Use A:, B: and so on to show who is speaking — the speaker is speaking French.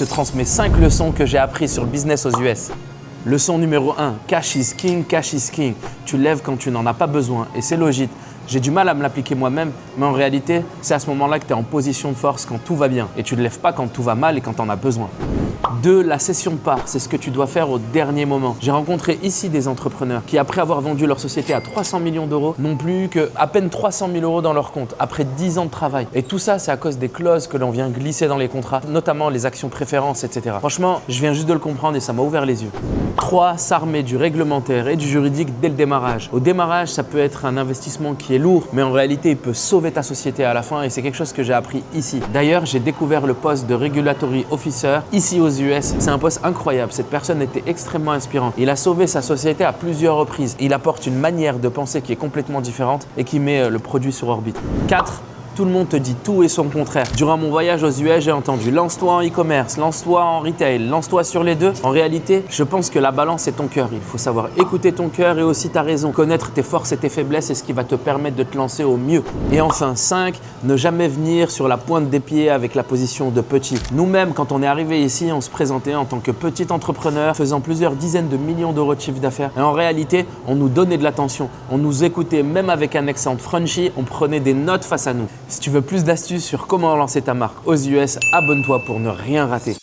A: te transmets 5 leçons que j'ai apprises sur le business aux US. Leçon numéro 1, cash is king, cash is king. Tu lèves quand tu n'en as pas besoin et c'est logique. J'ai du mal à me l'appliquer moi-même, mais en réalité, c'est à ce moment-là que tu es en position de force quand tout va bien et tu ne lèves pas quand tout va mal et quand tu en as besoin. 2, la cession de parts, c'est ce que tu dois faire au dernier moment. J'ai rencontré ici des entrepreneurs qui, après avoir vendu leur société à 300 millions d'euros, n'ont plus qu'à peine 300 000 euros dans leur compte, après 10 ans de travail. Et tout ça, c'est à cause des clauses que l'on vient glisser dans les contrats, notamment les actions préférences, etc. Franchement, je viens juste de le comprendre et ça m'a ouvert les yeux. 3, s'armer du réglementaire et du juridique dès le démarrage. Au démarrage, ça peut être un investissement qui est lourd, mais en réalité, il peut sauver ta société à la fin et c'est quelque chose que j'ai appris ici. D'ailleurs, j'ai découvert le poste de Regulatory Officer ici aux US. C'est un poste incroyable. Cette personne était extrêmement inspirante. Il a sauvé sa société à plusieurs reprises. Il apporte une manière de penser qui est complètement différente et qui met le produit sur orbite. 4, tout le monde te dit tout et son contraire. Durant mon voyage aux US, j'ai entendu lance-toi en e-commerce, lance-toi en retail, lance-toi sur les deux. En réalité, je pense que la balance c'est ton cœur. Il faut savoir écouter ton cœur et aussi ta raison. Connaître tes forces et tes faiblesses, c'est ce qui va te permettre de te lancer au mieux. Et enfin 5, ne jamais venir sur la pointe des pieds avec la position de petit. Nous-mêmes, quand on est arrivé ici, on se présentait en tant que petit entrepreneur faisant plusieurs dizaines de millions d'euros de chiffre d'affaires. Et en réalité, on nous donnait de l'attention. On nous écoutait même avec un accent Frenchy, on prenait des notes face à nous. Si tu veux plus d'astuces sur comment lancer ta marque aux US, abonne-toi pour ne rien rater.